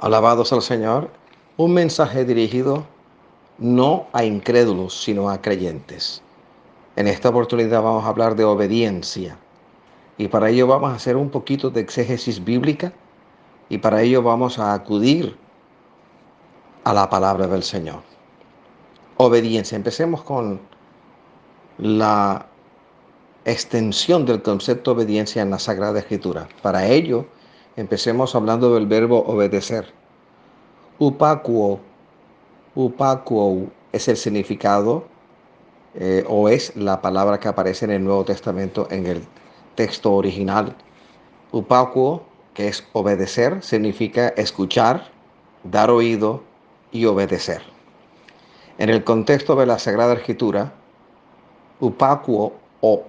Alabados al Señor. Un mensaje dirigido no a incrédulos, sino a creyentes. En esta oportunidad vamos a hablar de obediencia. Y para ello vamos a hacer un poquito de exégesis bíblica. Y para ello vamos a acudir a la palabra del Señor. Obediencia. Empecemos con la extensión del concepto de obediencia en la Sagrada Escritura. Para ello, empecemos hablando del verbo obedecer. Upacuo. Upacuo es el significado o es la palabra que aparece en el Nuevo Testamento en el texto original. Upacuo, que es obedecer, significa escuchar, dar oído y obedecer. En el contexto de la Sagrada Escritura, upacuo o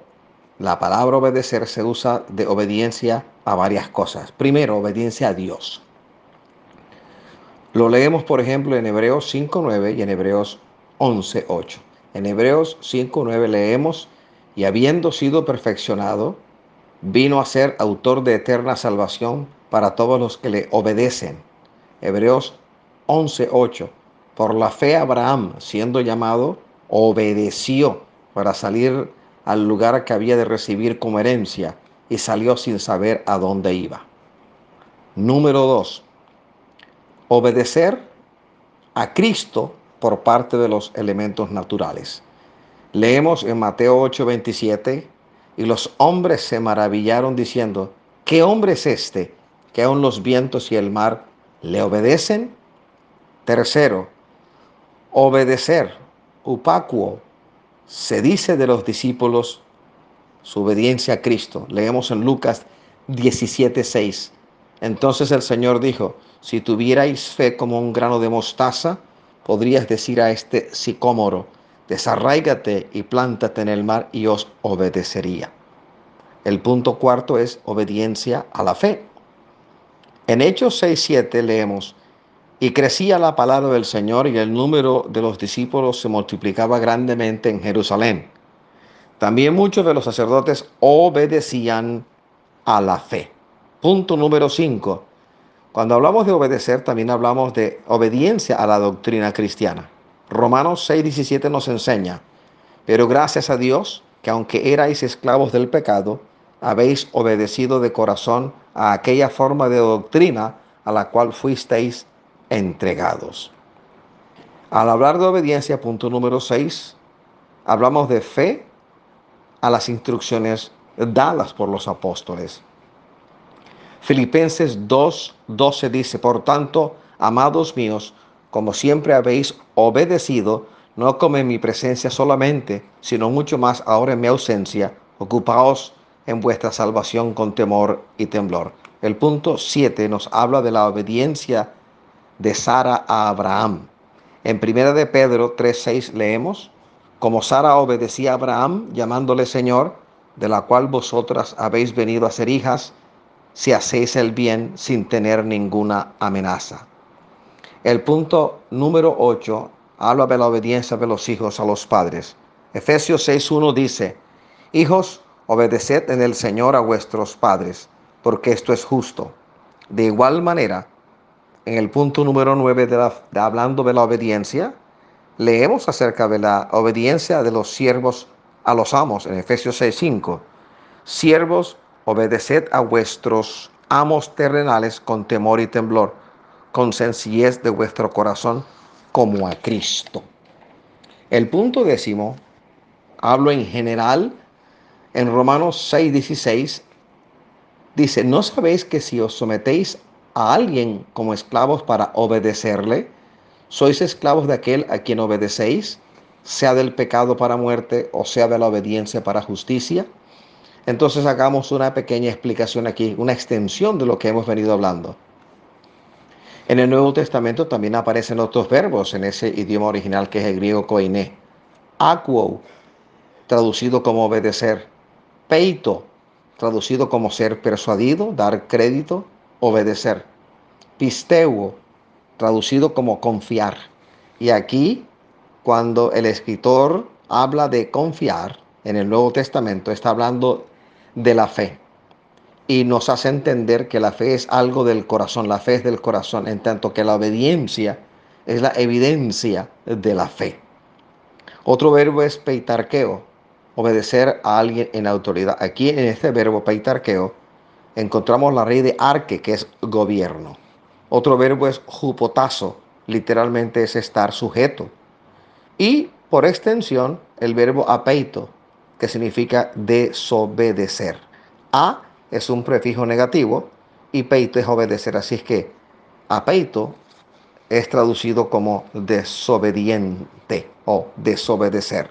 la palabra obedecer se usa de obediencia a varias cosas. Primero, obediencia a Dios. Lo leemos, por ejemplo, en Hebreos 5:9 y en Hebreos 11:8. En Hebreos 5:9 leemos, y habiendo sido perfeccionado, vino a ser autor de eterna salvación para todos los que le obedecen. Hebreos 11:8. Por la fe Abraham, siendo llamado, obedeció para salir al lugar que había de recibir como herencia y salió sin saber a dónde iba. Número 2. Obedecer a Cristo por parte de los elementos naturales. Leemos en Mateo 8:27, y los hombres se maravillaron diciendo, ¿qué hombre es este que aun los vientos y el mar le obedecen? Tercero, obedecer, upacuo, se dice de los discípulos su obediencia a Cristo. Leemos en Lucas 17:6. Entonces el Señor dijo, si tuvierais fe como un grano de mostaza, podrías decir a este sicómoro, desarráigate y plántate en el mar y os obedecería. El punto cuarto es obediencia a la fe. En Hechos 6:7 leemos, y crecía la palabra del Señor y el número de los discípulos se multiplicaba grandemente en Jerusalén. También muchos de los sacerdotes obedecían a la fe. Punto número 5. Cuando hablamos de obedecer, también hablamos de obediencia a la doctrina cristiana. Romanos 6:17 nos enseña, pero gracias a Dios que aunque erais esclavos del pecado, habéis obedecido de corazón a aquella forma de doctrina a la cual fuisteis entregados. Al hablar de obediencia, punto número 6, hablamos de fe a las instrucciones dadas por los apóstoles. Filipenses 2:12 dice, por tanto, amados míos, como siempre habéis obedecido, no como en mi presencia solamente, sino mucho más ahora en mi ausencia, ocupaos en vuestra salvación con temor y temblor. El punto 7 nos habla de la obediencia de Sara a Abraham. En 1 de Pedro 3:6 leemos, como Sara obedecía a Abraham, llamándole Señor, de la cual vosotras habéis venido a ser hijas, si hacéis el bien sin tener ninguna amenaza. El punto número 8 habla de la obediencia de los hijos a los padres. Efesios 6:1 dice, hijos, obedeced en el Señor a vuestros padres, porque esto es justo. De igual manera, en el punto número 9 hablando de la obediencia, leemos acerca de la obediencia de los siervos a los amos en Efesios 6:5. Siervos, obedeced a vuestros amos terrenales con temor y temblor, con sencillez de vuestro corazón, como a Cristo. El punto 10, hablo en general, en Romanos 6:16, dice, ¿no sabéis que si os sometéis a alguien como esclavos para obedecerle, sois esclavos de aquel a quien obedecéis, sea del pecado para muerte o sea de la obediencia para justicia? Entonces hagamos una pequeña explicación aquí, una extensión de lo que hemos venido hablando. En el Nuevo Testamento también aparecen otros verbos en ese idioma original que es el griego koiné. Akuo, traducido como obedecer. Peito, traducido como ser persuadido, dar crédito, obedecer. Pisteuo, traducido como confiar. Y aquí, cuando el escritor habla de confiar en el Nuevo Testamento, está hablando de la fe. y nos hace entender que la fe es algo del corazón, la fe es del corazón, en tanto que la obediencia es la evidencia de la fe. Otro verbo es peitarqueo, obedecer a alguien en autoridad. Aquí en este verbo peitarqueo encontramos la raíz de arque, que es gobierno. Otro verbo es jupotazo, literalmente es estar sujeto. Y por extensión, el verbo apeito, que significa desobedecer. A es un prefijo negativo y peito es obedecer. Así es que apeito es traducido como desobediente o desobedecer.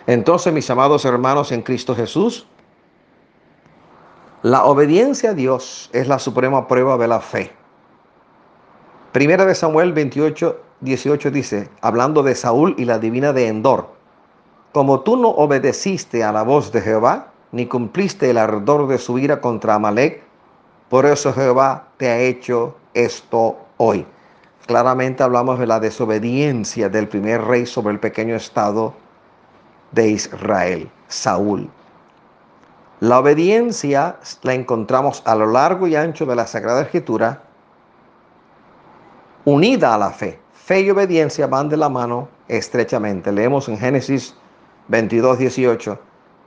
Entonces, mis amados hermanos en Cristo Jesús, la obediencia a Dios es la suprema prueba de la fe. Primera de Samuel 28:18 dice, hablando de Saúl y la divina de Endor, como tú no obedeciste a la voz de Jehová, ni cumpliste el ardor de su ira contra Amalek, por eso Jehová te ha hecho esto hoy. Claramente hablamos de la desobediencia del primer rey sobre el pequeño estado de Israel, Saúl. La obediencia la encontramos a lo largo y ancho de la Sagrada Escritura, unida a la fe. Fe y obediencia van de la mano estrechamente. Leemos en Génesis 22:18.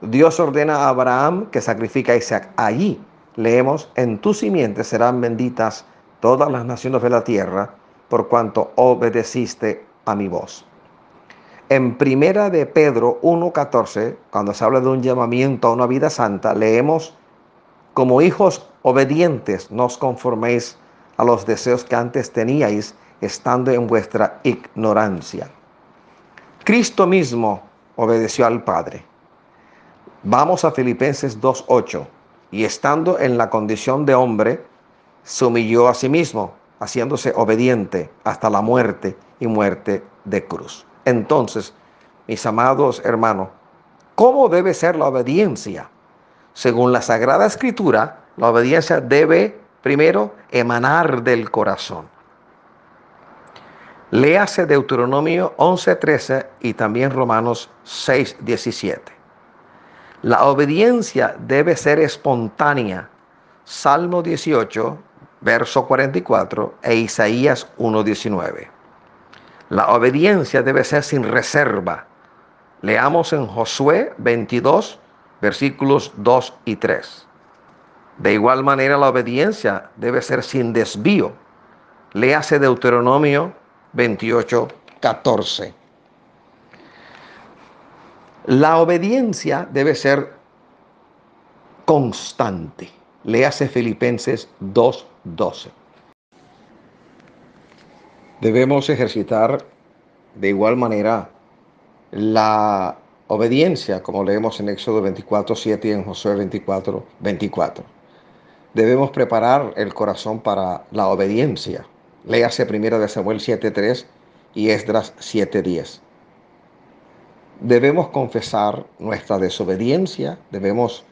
Dios ordena a Abraham que sacrifique a Isaac. Allí leemos, en tu simiente serán benditas todas las naciones de la tierra, por cuanto obedeciste a mi voz. En Primera de Pedro 1:14, cuando se habla de un llamamiento a una vida santa, leemos, como hijos obedientes, no os conforméis a los deseos que antes teníais, estando en vuestra ignorancia. Cristo mismo obedeció al Padre. Vamos a Filipenses 2:8. Y estando en la condición de hombre, se humilló a sí mismo, haciéndose obediente hasta la muerte y muerte de cruz. Entonces, mis amados hermanos, ¿cómo debe ser la obediencia? Según la Sagrada Escritura, la obediencia debe primero emanar del corazón. Léase Deuteronomio 11:13 y también Romanos 6:17. La obediencia debe ser espontánea. Salmo 18, verso 44 e Isaías 1:19. La obediencia debe ser sin reserva. Leamos en Josué 22, versículos 2 y 3. De igual manera, la obediencia debe ser sin desvío. Léase Deuteronomio 28:14. La obediencia debe ser constante. Léase Filipenses 2:12. Debemos ejercitar de igual manera la obediencia, como leemos en Éxodo 24:7 y en Josué 24:24. Debemos preparar el corazón para la obediencia. Léase 1 de Samuel 7:3 y Esdras 7:10. Debemos confesar nuestra desobediencia, debemos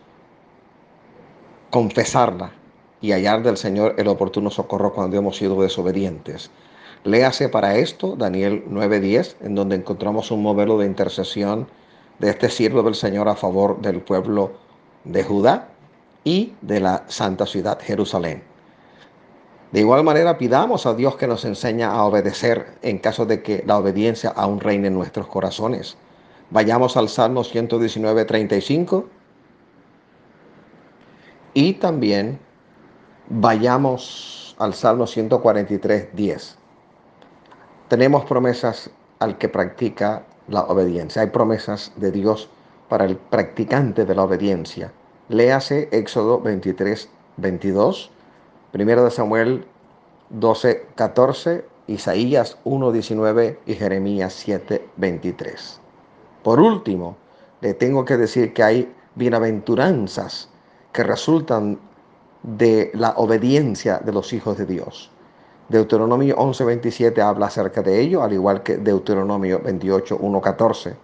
confesarla y hallar del Señor el oportuno socorro cuando hemos sido desobedientes. Léase para esto Daniel 9:10, en donde encontramos un modelo de intercesión de este siervo del Señor a favor del pueblo de Judá y de la santa ciudad Jerusalén. De igual manera, pidamos a Dios que nos enseñe a obedecer en caso de que la obediencia aún reine en nuestros corazones. Vayamos al Salmo 119:35 y también vayamos al Salmo 143:10. Tenemos promesas al que practica la obediencia. Hay promesas de Dios para el practicante de la obediencia. Léase Éxodo 23:22, 1 de Samuel 12:14, Isaías 1:19 y Jeremías 7:23. Por último, le tengo que decir que hay bienaventuranzas que resultan de la obediencia de los hijos de Dios. Deuteronomio 11:27 habla acerca de ello, al igual que Deuteronomio 28:1-14.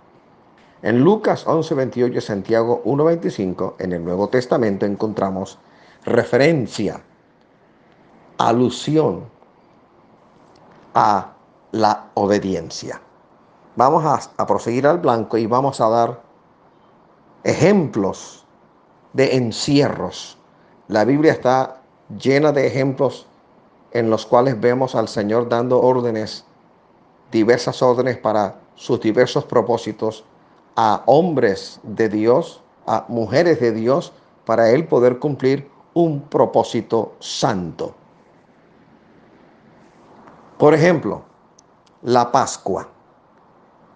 En Lucas 11:28 y Santiago 1:25, en el Nuevo Testamento encontramos referencia, alusión a la obediencia. Vamos a proseguir al blanco y vamos a dar ejemplos de encierros. La Biblia está llena de ejemplos en los cuales vemos al Señor dando órdenes, diversas órdenes para sus diversos propósitos a hombres de Dios, a mujeres de Dios, para Él poder cumplir un propósito santo. Por ejemplo, la Pascua.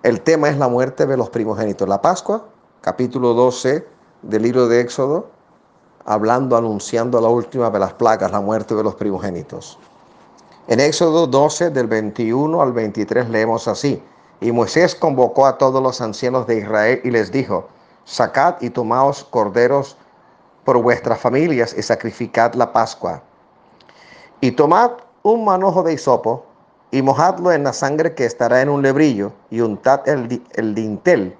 El tema es la muerte de los primogénitos. La Pascua, capítulo 12 del libro de Éxodo, hablando, anunciando la última de las plagas, la muerte de los primogénitos. En Éxodo 12, del 21 al 23, leemos así: Y Moisés convocó a todos los ancianos de Israel y les dijo: Sacad y tomaos corderos por vuestras familias y sacrificad la Pascua. Y tomad un manojo de hisopo y mojadlo en la sangre que estará en un lebrillo, y untad el dintel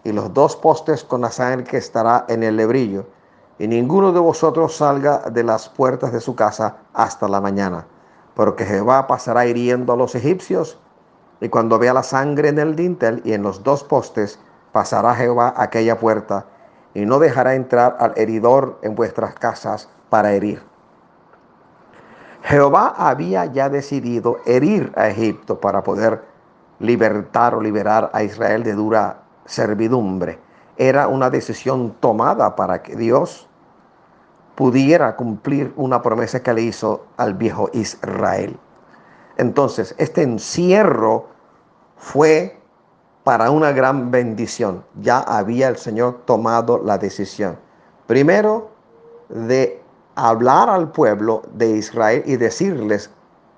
y los dos postes con la sangre que estará en el lebrillo. Y ninguno de vosotros salga de las puertas de su casa hasta la mañana, porque Jehová pasará hiriendo a los egipcios, y cuando vea la sangre en el dintel y en los dos postes, pasará Jehová aquella puerta, y no dejará entrar al heridor en vuestras casas para herir. Jehová había ya decidido herir a Egipto para poder libertar o liberar a Israel de dura servidumbre. Era una decisión tomada para que Dios pudiera cumplir una promesa que le hizo al viejo Israel. Entonces, este encierro fue para una gran bendición. Ya había el Señor tomado la decisión. Primero, de hablar al pueblo de Israel y decirles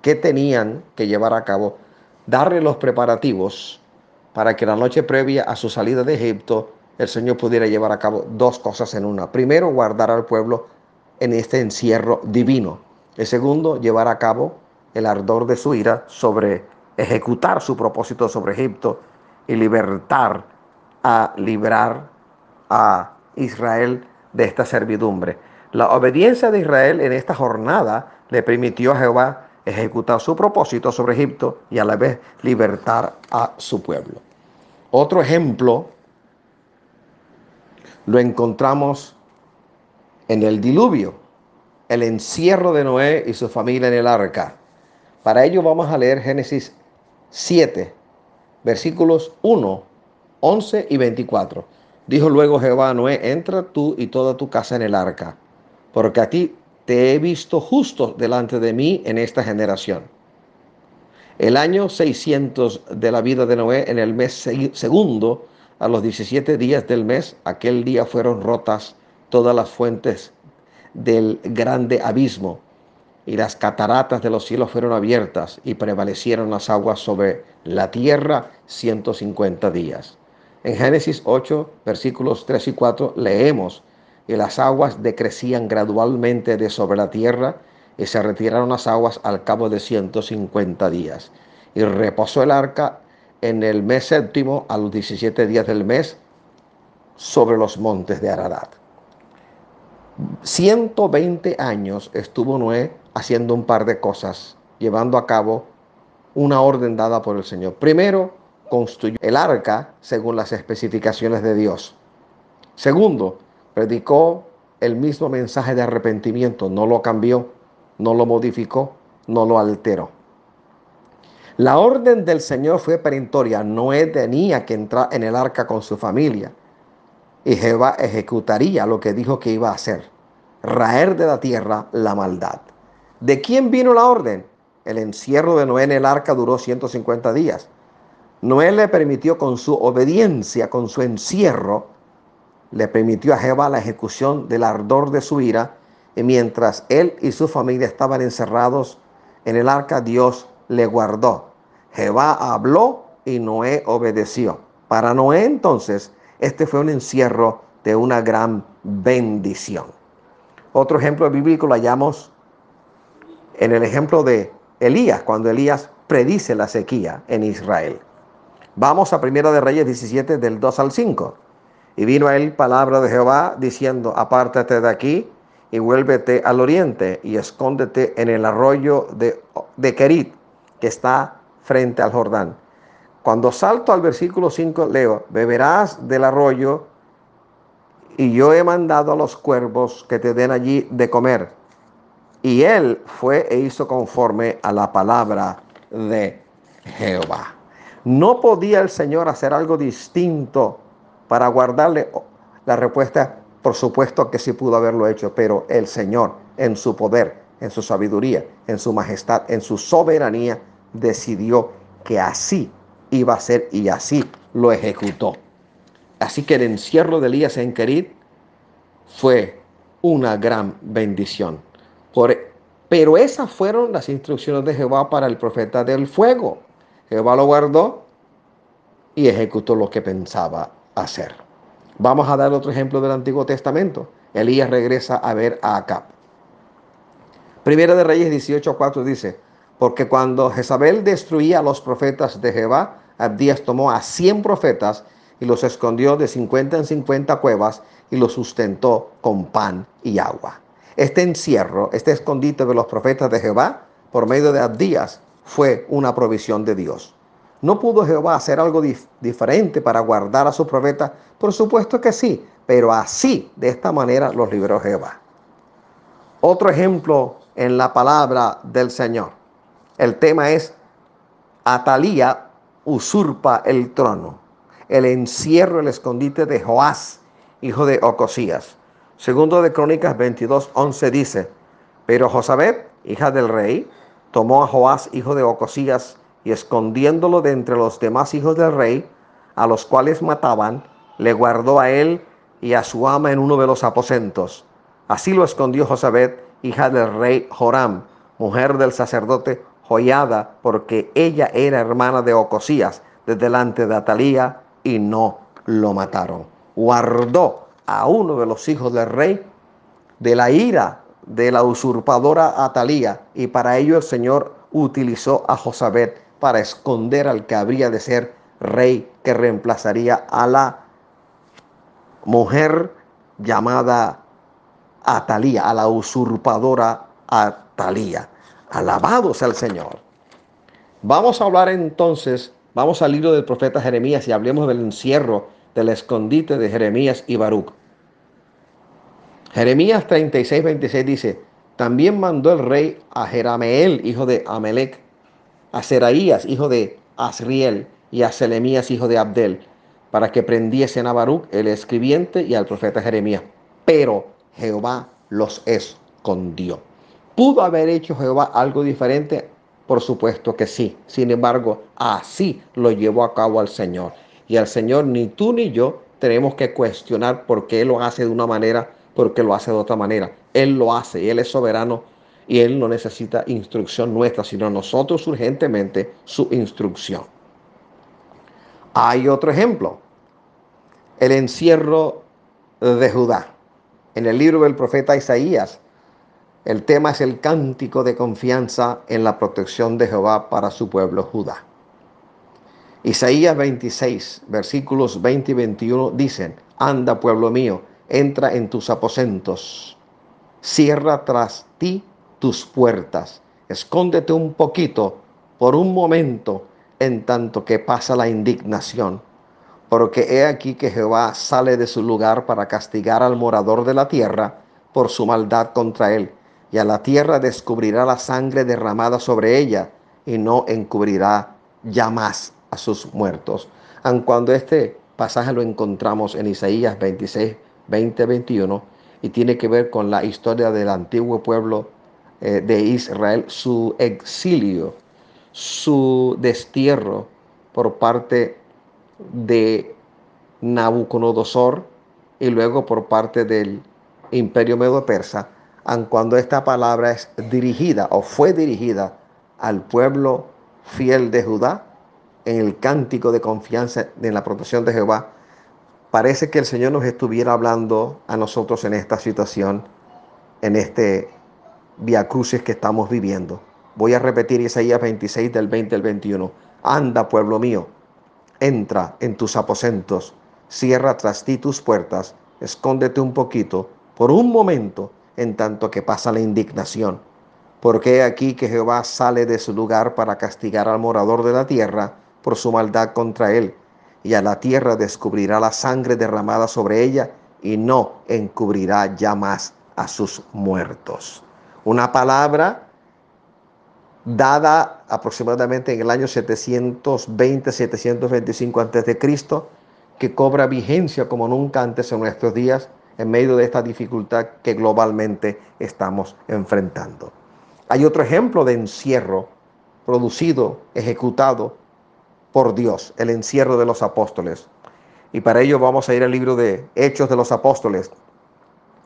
qué tenían que llevar a cabo, darle los preparativos para que la noche previa a su salida de Egipto el Señor pudiera llevar a cabo dos cosas en una. Primero, guardar al pueblo en este encierro divino. El segundo, llevar a cabo el ardor de su ira sobre ejecutar su propósito sobre Egipto y librar a Israel de esta servidumbre. La obediencia de Israel en esta jornada le permitió a Jehová ejecutar su propósito sobre Egipto y a la vez libertar a su pueblo. Otro ejemplo lo encontramos en el diluvio, el encierro de Noé y su familia en el arca. Para ello vamos a leer Génesis 7, versículos 1, 11 y 24. Dijo luego Jehová a Noé: entra tú y toda tu casa en el arca, porque a ti te he visto justo delante de mí en esta generación. El año 600 de la vida de Noé, en el mes segundo, a los 17 días del mes, aquel día fueron rotas todas las fuentes del grande abismo, y las cataratas de los cielos fueron abiertas, y prevalecieron las aguas sobre la tierra 150 días. En Génesis 8, versículos 3 y 4 leemos: y las aguas decrecían gradualmente de sobre la tierra, y se retiraron las aguas al cabo de 150 días. Y reposó el arca en el mes séptimo, a los 17 días del mes, sobre los montes de Ararat. 120 años estuvo Noé haciendo un par de cosas, llevando a cabo una orden dada por el Señor. Primero, construyó el arca según las especificaciones de Dios. Segundo, predicó el mismo mensaje de arrepentimiento, no lo cambió, no lo modificó, no lo alteró. La orden del Señor fue perentoria. Noé tenía que entrar en el arca con su familia, y Jehová ejecutaría lo que dijo que iba a hacer: raer de la tierra la maldad. ¿De quién vino la orden? El encierro de Noé en el arca duró 150 días. Noé le permitió, con su obediencia, con su encierro, le permitió a Jehová la ejecución del ardor de su ira, y mientras él y su familia estaban encerrados en el arca, Dios le guardó. Jehová habló y Noé obedeció. Para Noé, entonces, este fue un encierro de una gran bendición. Otro ejemplo bíblico lo hallamos en el ejemplo de Elías, cuando Elías predice la sequía en Israel. Vamos a Primera de Reyes 17, del 2 al 5. Y vino a él palabra de Jehová diciendo: apártate de aquí y vuélvete al oriente y escóndete en el arroyo de Querit, que está frente al Jordán. Cuando salto al versículo 5, leo: beberás del arroyo y yo he mandado a los cuervos que te den allí de comer. Y él fue e hizo conforme a la palabra de Jehová. ¿No podía el Señor hacer algo distinto para guardarle? La respuesta, por supuesto que sí pudo haberlo hecho, pero el Señor, en su poder, en su sabiduría, en su majestad, en su soberanía, decidió que así iba a ser y así lo ejecutó. Así que el encierro de Elías en Kerit fue una gran bendición. Por, pero esas fueron las instrucciones de Jehová para el profeta del fuego. Jehová lo guardó y ejecutó lo que pensaba hacer. Vamos a dar otro ejemplo del Antiguo Testamento. Elías regresa a ver a Acab. Primera de Reyes 18:4 dice, porque cuando Jezabel destruía a los profetas de Jehová, Abdías tomó a 100 profetas y los escondió de 50 en 50 cuevas y los sustentó con pan y agua. Este encierro, este escondite de los profetas de Jehová, por medio de Abdías, fue una provisión de Dios. ¿No pudo Jehová hacer algo diferente para guardar a sus profetas? Por supuesto que sí, pero así, de esta manera, los libró Jehová. Otro ejemplo en la palabra del Señor. El tema es Atalía usurpa el trono. El encierro, el escondite de Joás, hijo de Ocosías. Segundo de Crónicas 22:11 dice, pero Josabet, hija del rey, tomó a Joás, hijo de Ocosías, y escondiéndolo de entre los demás hijos del rey, a los cuales mataban, le guardó a él y a su ama en uno de los aposentos. Así lo escondió Josabet, hija del rey Joram, mujer del sacerdote Joiada, porque ella era hermana de Ocosías, de delante de Atalía, y no lo mataron. Guardó a uno de los hijos del rey de la ira de la usurpadora Atalía, y para ello el Señor utilizó a Josabet para esconder al que habría de ser rey que reemplazaría a la mujer llamada Atalía, a la usurpadora Atalía. Alabado sea el Señor. Vamos a hablar entonces, vamos al libro del profeta Jeremías y hablemos del encierro, del escondite de Jeremías y Baruc. Jeremías 36:26 dice, también mandó el rey a Jerameel, hijo de Amelec, a Seraías, hijo de Asriel, y a Selemías, hijo de Abdel, para que prendiesen a Baruc, el escribiente, y al profeta Jeremías. Pero Jehová los escondió. ¿Pudo haber hecho Jehová algo diferente? Por supuesto que sí. Sin embargo, así lo llevó a cabo al Señor. Y al Señor ni tú ni yo tenemos que cuestionar por qué Él lo hace de una manera, por qué lo hace de otra manera. Él lo hace, Él es soberano y Él no necesita instrucción nuestra, sino nosotros urgentemente su instrucción. Hay otro ejemplo, el encierro de Judá. En el libro del profeta Isaías, el tema es el cántico de confianza en la protección de Jehová para su pueblo Judá. Isaías 26, versículos 20 y 21 dicen, anda pueblo mío, entra en tus aposentos, cierra tras ti tus puertas, escóndete un poquito por un momento en tanto que pasa la indignación. Porque he aquí que Jehová sale de su lugar para castigar al morador de la tierra por su maldad contra él, y a la tierra descubrirá la sangre derramada sobre ella, y no encubrirá ya más a sus muertos. Aun cuando este pasaje lo encontramos en Isaías 26, 20, 21, y tiene que ver con la historia del antiguo pueblo de Israel, su exilio, su destierro por parte de Nabucodonosor y luego por parte del imperio medo-persa, aun cuando esta palabra es dirigida o fue dirigida al pueblo fiel de Judá, en el cántico de confianza en la protección de Jehová, parece que el Señor nos estuviera hablando a nosotros en esta situación, en este vía crucis que estamos viviendo. Voy a repetir Isaías 26 del 20 al 21. Anda, pueblo mío, entra en tus aposentos, cierra tras ti tus puertas, escóndete un poquito, por un momento, en tanto que pasa la indignación. Porque he aquí que Jehová sale de su lugar para castigar al morador de la tierra por su maldad contra él, y a la tierra descubrirá la sangre derramada sobre ella, y no encubrirá ya más a sus muertos. Una palabra dada aproximadamente en el año 720-725 a.C., que cobra vigencia como nunca antes en nuestros días en medio de esta dificultad que globalmente estamos enfrentando. Hay otro ejemplo de encierro producido, ejecutado por Dios, el encierro de los apóstoles. Y para ello vamos a ir al libro de Hechos de los Apóstoles,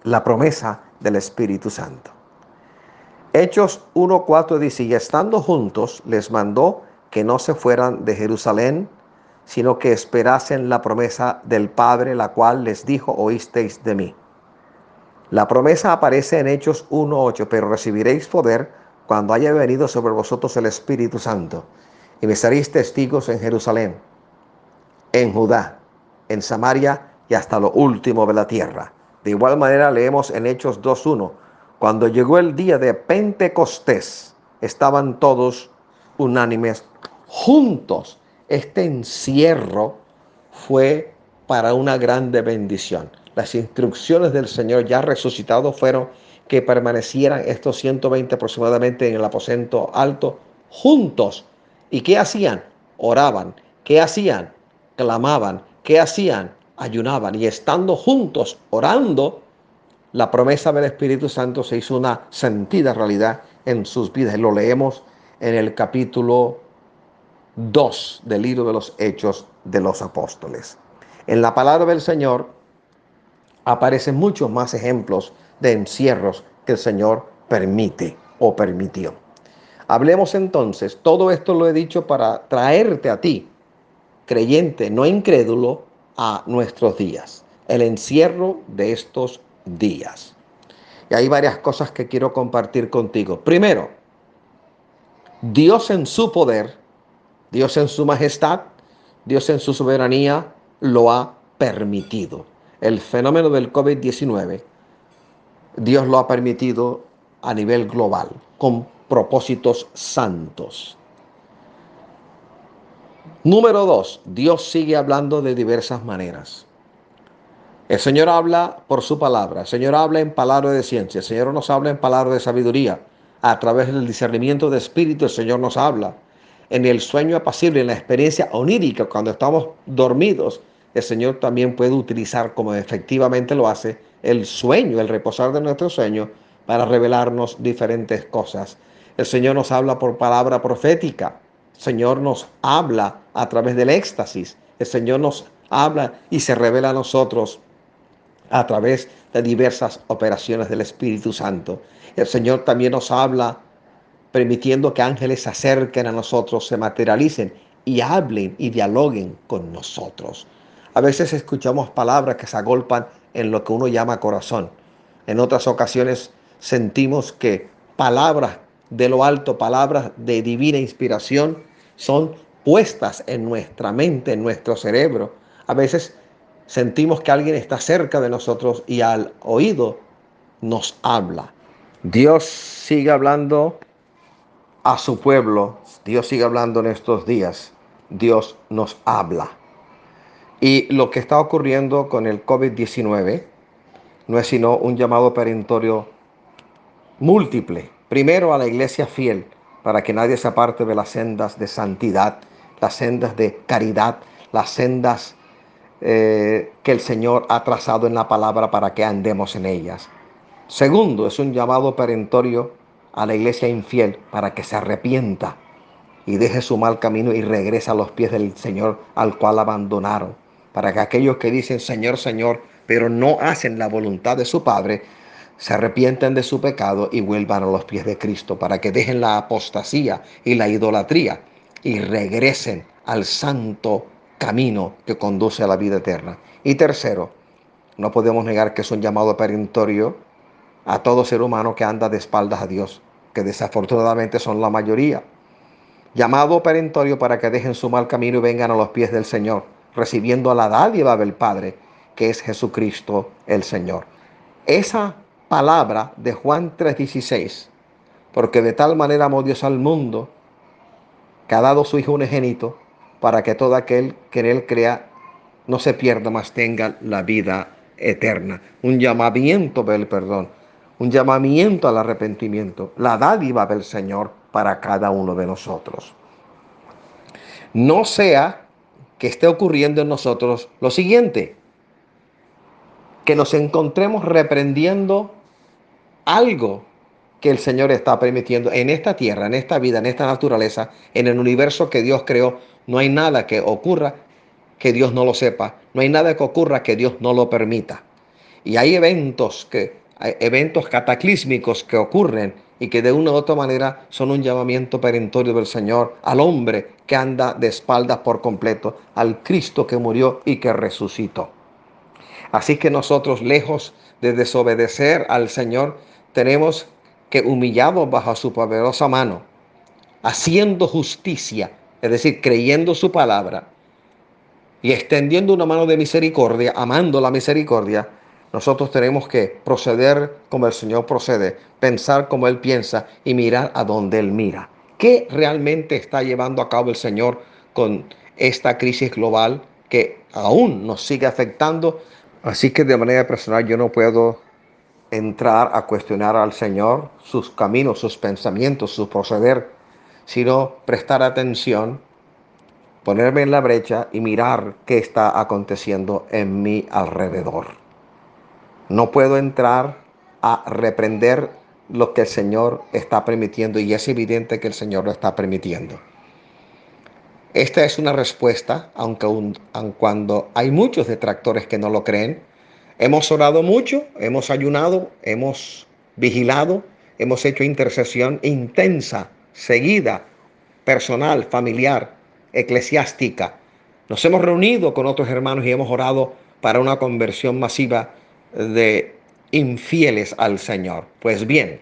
la promesa del Espíritu Santo. Hechos 1:4 dice, y estando juntos les mandó que no se fueran de Jerusalén, sino que esperasen la promesa del Padre, la cual les dijo, oísteis de mí. La promesa aparece en Hechos 1:8, pero recibiréis poder cuando haya venido sobre vosotros el Espíritu Santo, y me seréis testigos en Jerusalén, en Judá, en Samaria y hasta lo último de la tierra. De igual manera leemos en Hechos 2:1, cuando llegó el día de Pentecostés, estaban todos unánimes juntos. Este encierro fue para una grande bendición. Las instrucciones del Señor ya resucitado fueron que permanecieran estos 120 aproximadamente en el aposento alto juntos. ¿Y qué hacían? Oraban. ¿Qué hacían? Clamaban. ¿Qué hacían? Ayunaban. Y estando juntos orando, la promesa del Espíritu Santo se hizo una sentida realidad en sus vidas. Y lo leemos en el capítulo 2 del libro de los Hechos de los Apóstoles. En la palabra del Señor aparecen muchos más ejemplos de encierros que el Señor permite o permitió. Hablemos entonces, todo esto lo he dicho para traerte a ti, creyente, no incrédulo, a nuestros días. El encierro de estos días. Y hay varias cosas que quiero compartir contigo. Primero, Dios en su poder, Dios en su majestad, Dios en su soberanía lo ha permitido. El fenómeno del COVID-19, Dios lo ha permitido a nivel global, con propósitos santos. Número 2, Dios sigue hablando de diversas maneras. El Señor habla por su palabra, el Señor habla en palabra de ciencia, el Señor nos habla en palabra de sabiduría. A través del discernimiento de espíritu el Señor nos habla. En el sueño apacible, en la experiencia onírica, cuando estamos dormidos, el Señor también puede utilizar, como efectivamente lo hace, el sueño, el reposar de nuestro sueño, para revelarnos diferentes cosas. El Señor nos habla por palabra profética. El Señor nos habla a través del éxtasis. El Señor nos habla y se revela a nosotros a través de diversas operaciones del Espíritu Santo. El Señor también nos habla permitiendo que ángeles se acerquen a nosotros, se materialicen y hablen y dialoguen con nosotros. A veces escuchamos palabras que se agolpan en lo que uno llama corazón. En otras ocasiones sentimos que palabras de lo alto, palabras de divina inspiración, son puestas en nuestra mente, en nuestro cerebro. A veces sentimos que alguien está cerca de nosotros y al oído nos habla. Dios sigue hablando a su pueblo. Dios sigue hablando en estos días. Dios nos habla. Y lo que está ocurriendo con el COVID-19 no es sino un llamado perentorio múltiple. Primero a la iglesia fiel, para que nadie se aparte de las sendas de santidad, las sendas de caridad, las sendas que el Señor ha trazado en la palabra para que andemos en ellas. Segundo, es un llamado perentorio a la iglesia infiel para que se arrepienta y deje su mal camino y regrese a los pies del Señor al cual abandonaron. Para que aquellos que dicen Señor, Señor, pero no hacen la voluntad de su Padre, se arrepienten de su pecado y vuelvan a los pies de Cristo, para que dejen la apostasía y la idolatría y regresen al santo camino que conduce a la vida eterna. Y tercero, no podemos negar que es un llamado perentorio a todo ser humano que anda de espaldas a Dios, que desafortunadamente son la mayoría. Llamado perentorio para que dejen su mal camino y vengan a los pies del Señor, recibiendo la dádiva del Padre, que es Jesucristo el Señor. Esa palabra de Juan 3:16, porque de tal manera amó Dios al mundo, que ha dado su Hijo unigénito, para que todo aquel que en él crea no se pierda, mas tenga la vida eterna, un llamamiento del perdón, un llamamiento al arrepentimiento, la dádiva del Señor para cada uno de nosotros. No sea que esté ocurriendo en nosotros lo siguiente, que nos encontremos reprendiendo algo que el Señor está permitiendo en esta tierra, en esta vida, en esta naturaleza, en el universo que Dios creó. No hay nada que ocurra que Dios no lo sepa. No hay nada que ocurra que Dios no lo permita. Y hay eventos cataclísmicos que ocurren y que de una u otra manera son un llamamiento perentorio del Señor al hombre que anda de espaldas por completo, al Cristo que murió y que resucitó. Así que nosotros, lejos de desobedecer al Señor, tenemos que, humillados bajo su poderosa mano, haciendo justicia, es decir, creyendo su palabra y extendiendo una mano de misericordia, amando la misericordia, nosotros tenemos que proceder como el Señor procede, pensar como Él piensa y mirar a donde Él mira. ¿Qué realmente está llevando a cabo el Señor con esta crisis global que aún nos sigue afectando? Así que de manera personal yo no puedo entrar a cuestionar al Señor, sus caminos, sus pensamientos, su proceder, sino prestar atención, ponerme en la brecha y mirar qué está aconteciendo en mi alrededor. No puedo entrar a reprender lo que el Señor está permitiendo y es evidente que el Señor lo está permitiendo. Esta es una respuesta, aun cuando hay muchos detractores que no lo creen. Hemos orado mucho, hemos ayunado, hemos vigilado, hemos hecho intercesión intensa, seguida, personal, familiar, eclesiástica. Nos hemos reunido con otros hermanos y hemos orado para una conversión masiva de infieles al Señor. Pues bien,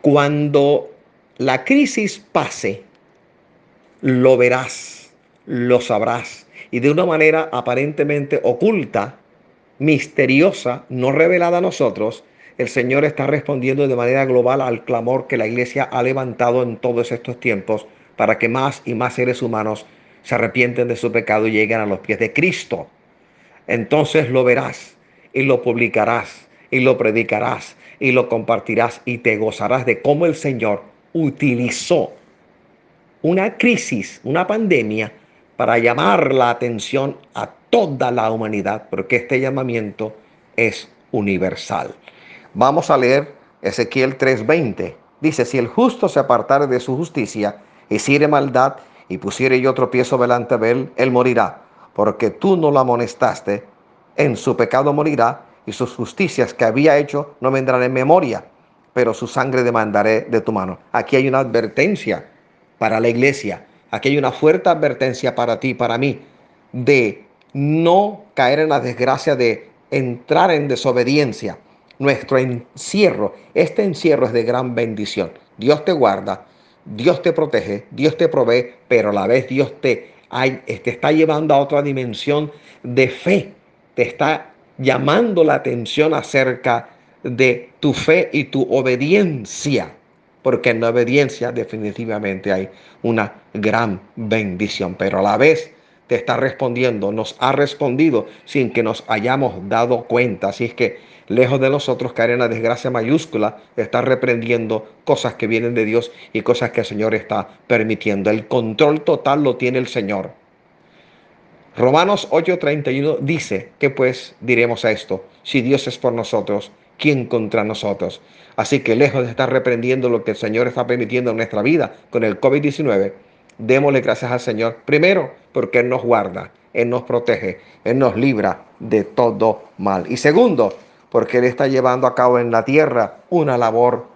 cuando la crisis pase, lo verás, lo sabrás. Y de una manera aparentemente oculta, misteriosa, no revelada a nosotros, el Señor está respondiendo de manera global al clamor que la iglesia ha levantado en todos estos tiempos para que más y más seres humanos se arrepienten de su pecado y lleguen a los pies de Cristo. Entonces lo verás y lo publicarás y lo predicarás y lo compartirás y te gozarás de cómo el Señor utilizó una crisis, una pandemia, para llamar la atención a toda la humanidad, porque este llamamiento es universal. Vamos a leer Ezequiel 3:20. Dice, si el justo se apartare de su justicia, hiciere maldad y pusiere yo tropiezo delante de él, él morirá, porque tú no lo amonestaste, en su pecado morirá, y sus justicias que había hecho no vendrán en memoria, pero su sangre demandaré de tu mano. Aquí hay una advertencia para la iglesia. Aquí hay una fuerte advertencia para ti, para mí, de no caer en la desgracia de entrar en desobediencia. Nuestro encierro, este encierro es de gran bendición. Dios te guarda, Dios te protege, Dios te provee, pero a la vez Dios te está llevando a otra dimensión de fe. Te está llamando la atención acerca de tu fe y tu obediencia, porque en la obediencia definitivamente hay una gran bendición, pero a la vez te está respondiendo, nos ha respondido sin que nos hayamos dado cuenta. Así es que lejos de nosotros caer en la desgracia mayúscula, está reprendiendo cosas que vienen de Dios y cosas que el Señor está permitiendo. El control total lo tiene el Señor. Romanos 8:31 dice, ¿qué pues diremos a esto? Si Dios es por nosotros, ¿quién contra nosotros? Así que lejos de estar reprendiendo lo que el Señor está permitiendo en nuestra vida con el COVID-19, démosle gracias al Señor. Primero, porque Él nos guarda, Él nos protege, Él nos libra de todo mal. Y segundo, porque Él está llevando a cabo en la tierra una labor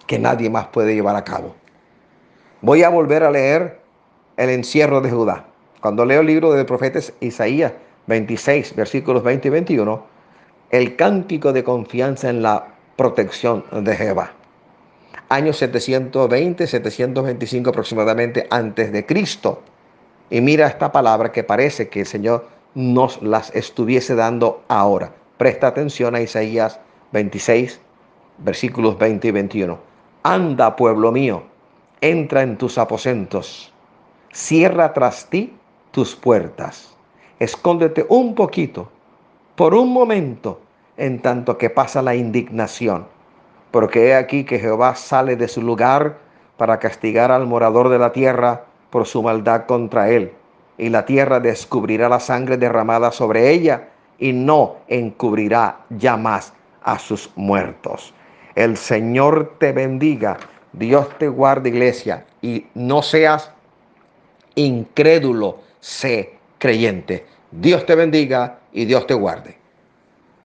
que nadie más puede llevar a cabo. Voy a volver a leer el encierro de Judá. Cuando leo el libro del profeta Isaías 26, versículos 20 y 21, el cántico de confianza en la protección de Jehová. Años 720, 725 aproximadamente antes de Cristo. Y mira esta palabra que parece que el Señor nos las estuviese dando ahora. Presta atención a Isaías 26, versículos 20 y 21. Anda, pueblo mío, entra en tus aposentos, cierra tras ti tus puertas, escóndete un poquito por un momento, en tanto que pasa la indignación. Porque he aquí que Jehová sale de su lugar para castigar al morador de la tierra por su maldad contra él. Y la tierra descubrirá la sangre derramada sobre ella y no encubrirá ya más a sus muertos. El Señor te bendiga, Dios te guarde, iglesia, y no seas incrédulo, sé creyente. Dios te bendiga y Dios te guarde.